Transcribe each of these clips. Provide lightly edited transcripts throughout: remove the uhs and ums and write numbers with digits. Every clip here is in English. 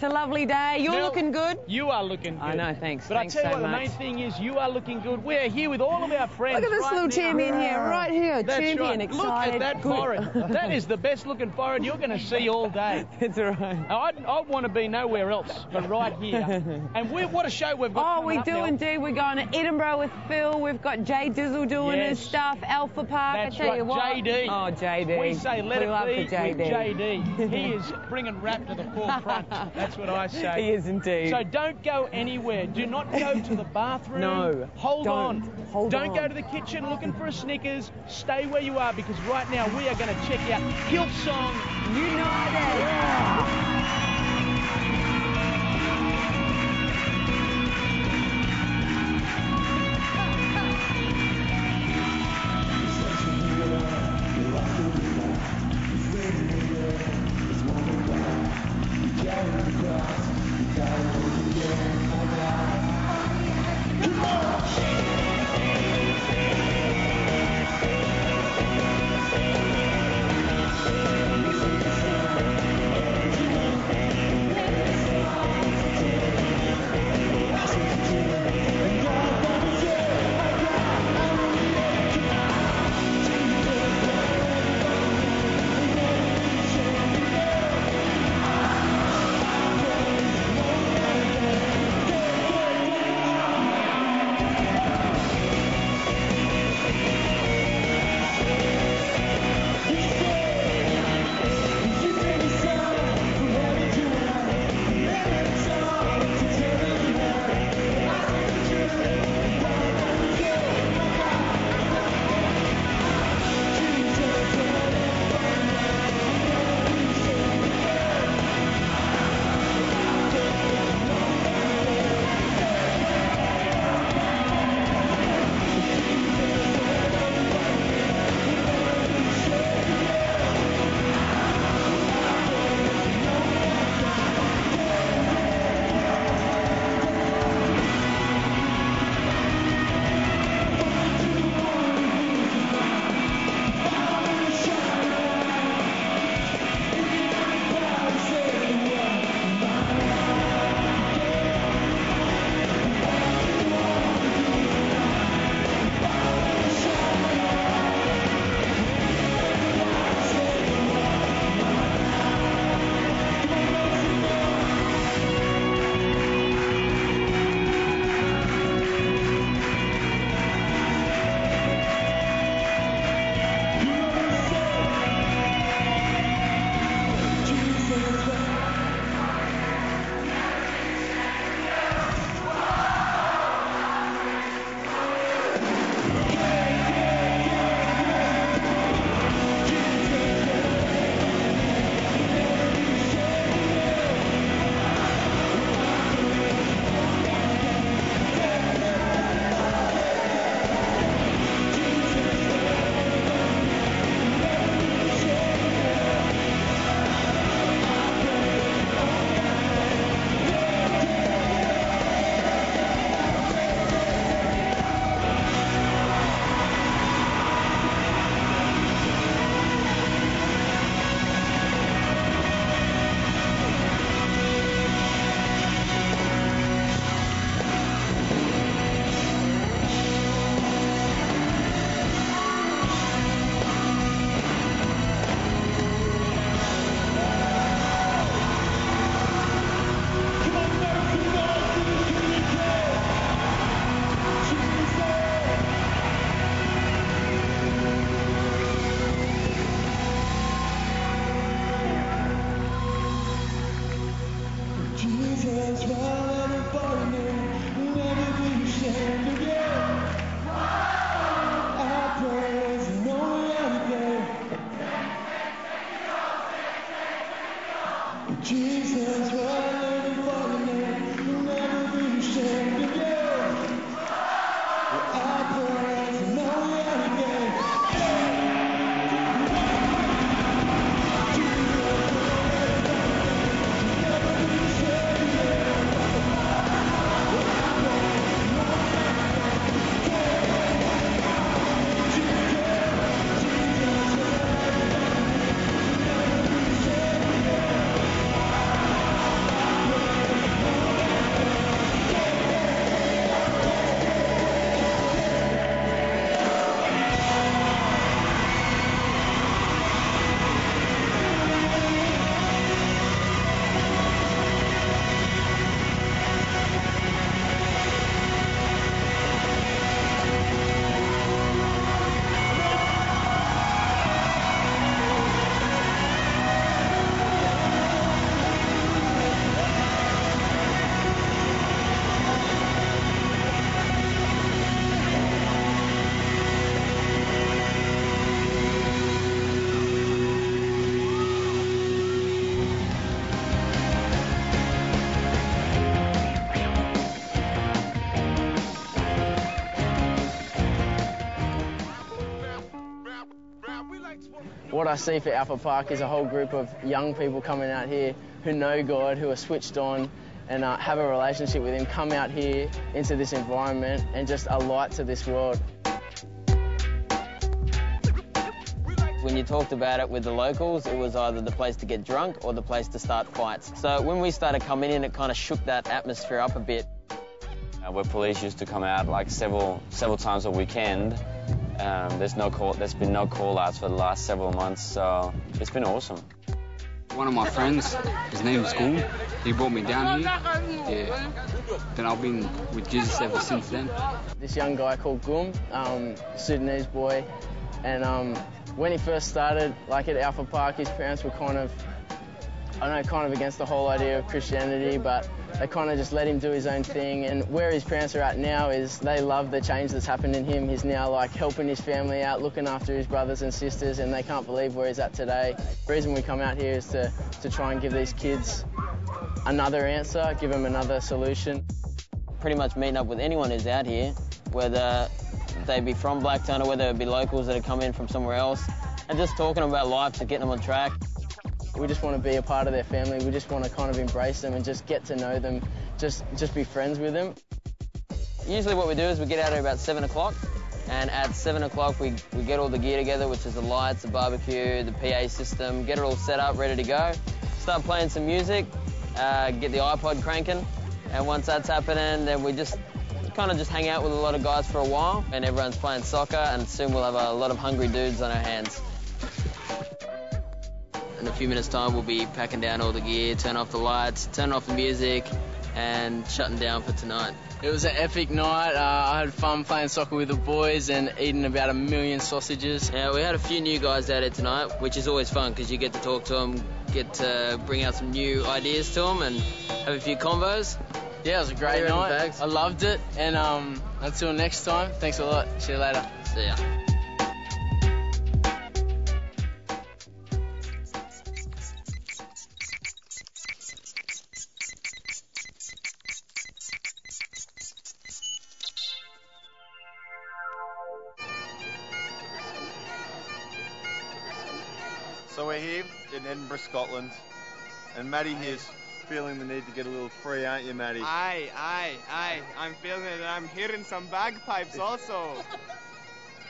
a lovely day. You're Mel, looking good. You are looking good. I know, thanks. But Thanks I tell you so what, much. the main thing is you are looking good. We're here with all of our friends. Look at this right little now. champion here, right here. That's champion, right. excited. Look at that good. forehead. That is the best looking forehead you're going to see all day. It's all right. I want to be nowhere else but right here. And what a show we've got coming We up do now. indeed. We're going to Edinburgh with Phil. We've got Jay Dizzle doing his stuff. Alpha Park. That's I tell right, you what. JD. Oh, JD. We say let we it love be the JD. with JD. He is bringing rap to the forefront. That's what I say. He is indeed. So don't go anywhere. Do not go to the bathroom. No. Hold on. Don't on. go to the kitchen looking for a Snickers. Stay where you are because right now we are going to check out Hillsong United. Yeah. what I see for Alpha Park is a whole group of young people coming out here who know God, who are switched on and have a relationship with Him, come out here into this environment and just a light to this world. When you talked about it with the locals, it was either the place to get drunk or the place to start fights. So when we started coming in, it kind of shook that atmosphere up a bit. Where police used to come out like several times a weekend, there's been no call-outs for the last several months, so it's been awesome. One of my friends, his name is Dooley, he brought me down here. Yeah. Then I've been with Jesus ever since then. This young guy called Gum, Sudanese boy, and when he first started, like at Alpha Park, his parents were kind of against the whole idea of Christianity, but they kind of just let him do his own thing. And where his parents are at now is they love the change that's happened in him. He's now like helping his family out, looking after his brothers and sisters, and they can't believe where he's at today. The reason we come out here is to try and give these kids another answer, give them another solution. Pretty much meeting up with anyone who's out here, whether they be from Blacktown or whether it be locals that have come in from somewhere else, and just talking about life to get them on track. We just want to be a part of their family. We just want to kind of embrace them and just get to know them, just be friends with them. Usually what we do is we get out at about 7 o'clock, and at 7 o'clock we get all the gear together, which is the lights, the barbecue, the PA system, get it all set up, ready to go. Start playing some music, get the iPod cranking, and once that's happening, then we just kind of just hang out with a lot of guys for a while, and everyone's playing soccer, and soon we'll have a lot of hungry dudes on our hands. In a few minutes' time, we'll be packing down all the gear, turn off the lights, turn off the music, and shutting down for tonight. It was an epic night. I had fun playing soccer with the boys and eating about 1 million sausages. Yeah, we had a few new guys out here tonight, which is always fun because you get to talk to them, get to bring out some new ideas to them, and have a few convos. Yeah, it was a great night. I loved it, and until next time, thanks a lot. See you later. See ya. So we're here in Edinburgh, Scotland, and Maddie here's feeling the need to get a little free, aren't you, Maddie? Aye. I'm feeling it, and I'm hearing some bagpipes also.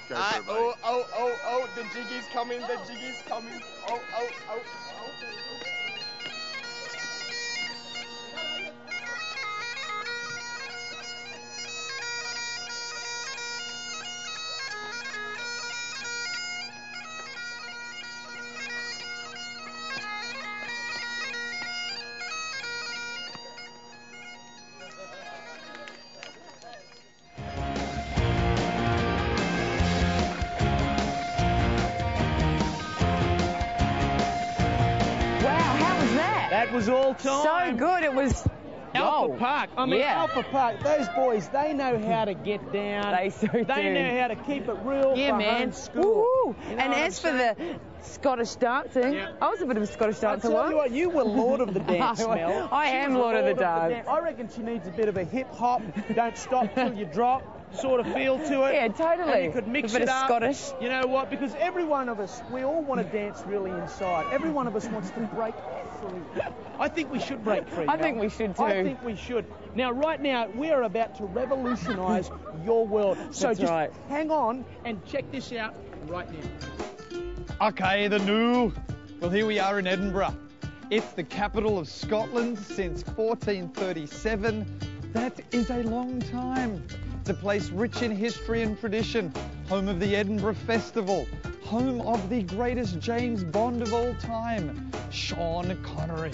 Go for it, buddy. Oh, the jiggy's coming. Oh. That was all time. So good. It was Alpha Park. I mean, yeah. Alpha Park, those boys, they know how to get down. They so do. They know how to keep it real for home school. Woo-hoo. You know and as for the Scottish dancing, I was a bit of a Scottish dancer I tell once. you what, you were Lord of the Dance, Mel. I am Lord of the Dance. I reckon she needs a bit of a hip-hop, don't stop till you drop sort of feel to it. Yeah, totally. And you could mix a bit it of up. Scottish. You know what? Because every one of us, we all want to dance really inside. Every one of us wants to break free. I think we should break free. I think we should too. I think we should. Now, right now, we are about to revolutionise your world. So That's just right. hang on and check this out right now. Okay, the new. Well, here we are in Edinburgh. It's the capital of Scotland since 1437. That is a long time. It's a place rich in history and tradition, home of the Edinburgh Festival, home of the greatest James Bond of all time, Sean Connery.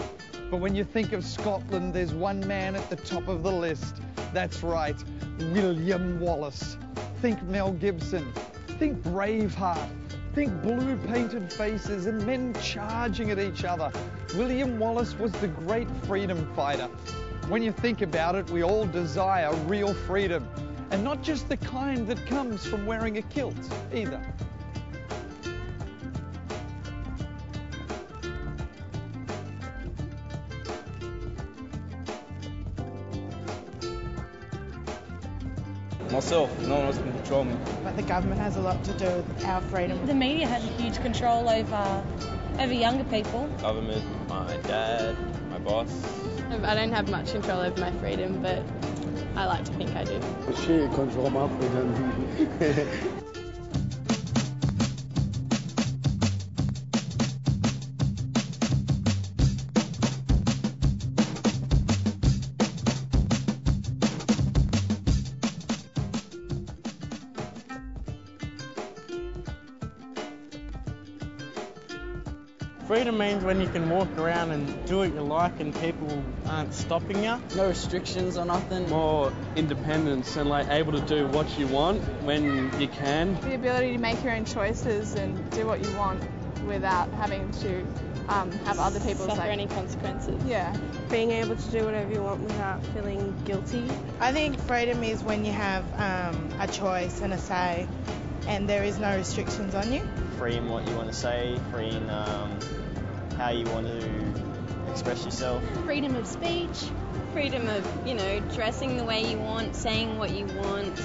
But when you think of Scotland, there's one man at the top of the list. That's right, William Wallace. Think Mel Gibson. Think Braveheart. Think blue painted faces and men charging at each other. William Wallace was the great freedom fighter. When you think about it, we all desire real freedom. And not just the kind that comes from wearing a kilt, either. myself. No one else can control me. But the government has a lot to do with our freedom. The media has a huge control over younger people. Government, my dad, my boss. I don't have much control over my freedom, but I like to think I do. She control my freedom. Freedom means when you can walk around and do what you like and people aren't stopping you. No restrictions or nothing. More independence and like able to do what you want when you can. The ability to make your own choices and do what you want without having to have other people suffer any consequences. Yeah. Being able to do whatever you want without feeling guilty. I think freedom is when you have a choice and a say and there is no restrictions on you. Free in what you want to say, free in how you want to express yourself. Freedom of speech. Freedom of, dressing the way you want, saying what you want,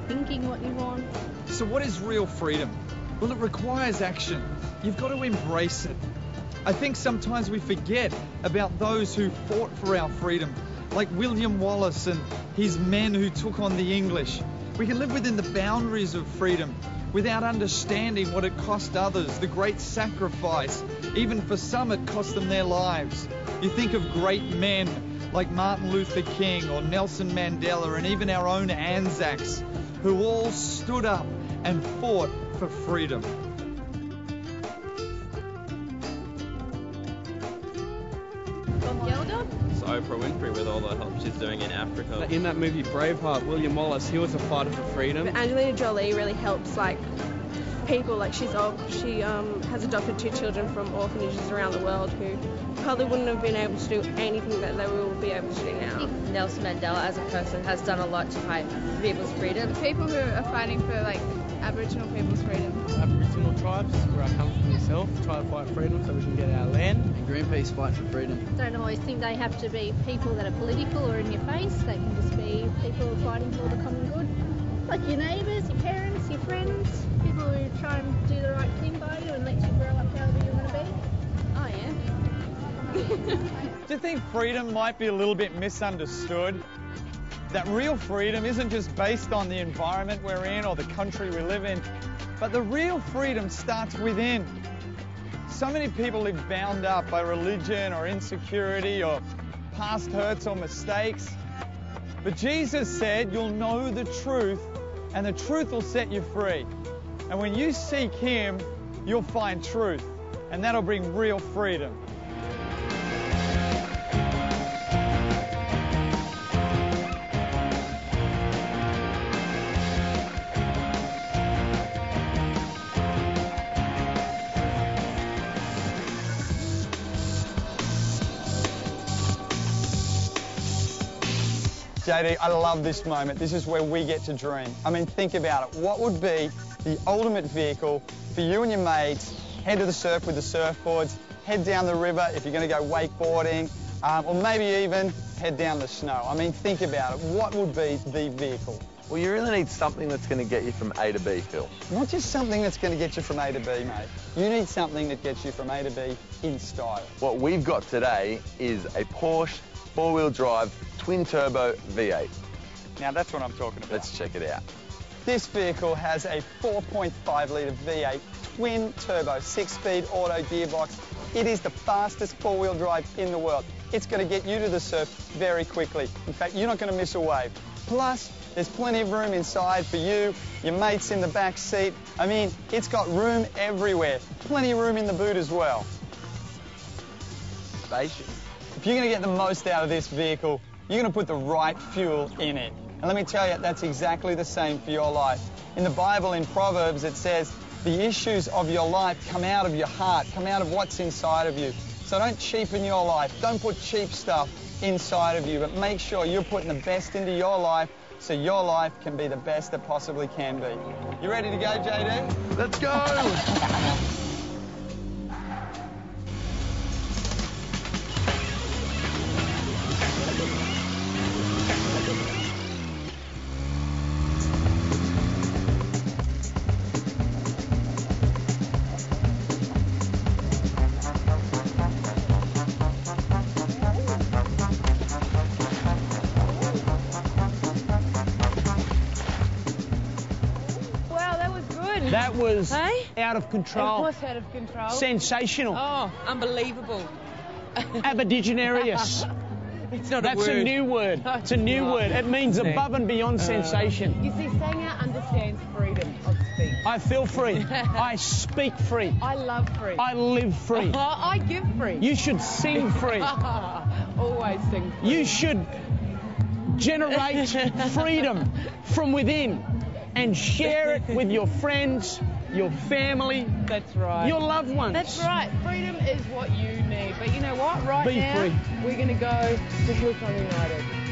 Thinking what you want. So what is real freedom? Well, it requires action. You've got to embrace it. I think sometimes we forget about those who fought for our freedom, like William Wallace and his men who took on the English. We can live within the boundaries of freedom without understanding what it cost others, the great sacrifice. Even for some, it cost them their lives. You think of great men like Martin Luther King or Nelson Mandela and even our own Anzacs, who all stood up and fought for freedom. It's Oprah Winfrey with all the help she's doing in Africa. In that movie Braveheart, William Wallace, he was a fighter for freedom. Angelina Jolie really helps people. She has adopted 2 children from orphanages around the world who probably wouldn't have been able to do anything that they will be able to do now. Nelson Mandela as a person has done a lot to fight for people's freedom. The people who are fighting for Aboriginal people's freedom. Aboriginal tribes, where I come from myself, try to fight freedom so we can get our land. And Greenpeace fight for freedom. Don't always think they have to be people that are political or in your face. They can just be people fighting for the common good. Like your neighbours, your parents, your friends, people who try and do the right thing by you and let you grow up however you want to be. Oh, yeah. Do you think freedom might be a little bit misunderstood? That real freedom isn't just based on the environment we're in or the country we live in, but the real freedom starts within. So many people live bound up by religion or insecurity or past hurts or mistakes. But Jesus said you'll know the truth and the truth will set you free. And when you seek Him, you'll find truth, and that'll bring real freedom. JD, I love this moment. This is where we get to dream. I mean, think about it. What would be the ultimate vehicle for you and your mates? Head to the surf with the surfboards, head down the river if you're going to go wakeboarding, or maybe even head down the snow. I mean, think about it. What would be the vehicle? Well, you really need something that's going to get you from A to B, Phil. Not just something that's going to get you from A to B, mate. You need something that gets you from A to B in style. What we've got today is a Porsche 4-wheel drive twin-turbo V8. Now, that's what I'm talking about. Let's check it out. This vehicle has a 4.5-litre V8 twin-turbo 6-speed auto gearbox. It is the fastest 4-wheel drive in the world. It's going to get you to the surf very quickly. In fact, you're not going to miss a wave. Plus, there's plenty of room inside for you, your mates in the back seat. I mean, it's got room everywhere. Plenty of room in the boot as well. Spacious. If you're going to get the most out of this vehicle, you're going to put the right fuel in it. And let me tell you, that's exactly the same for your life. In the Bible, in Proverbs, it says, the issues of your life come out of your heart, come out of what's inside of you. So don't cheapen your life. Don't put cheap stuff inside of you, but make sure you're putting the best into your life so your life can be the best it possibly can be. You ready to go, JD? Let's go! That was out of control. It was out of control. Sensational. Oh, unbelievable. Abadigenarius. It's not That's a word. A new word. It's a new word. It means above and beyond sensation. You see, Sanga understands freedom of speech. I feel free. I speak free. I love free. I live free. I give free. You should sing free. Always sing free. You should generate freedom from within and share it with your friends, your family, That's right. your loved ones. That's right. Freedom is what you need. But you know what? Right Be now, free. we're going to go to Hillsong United.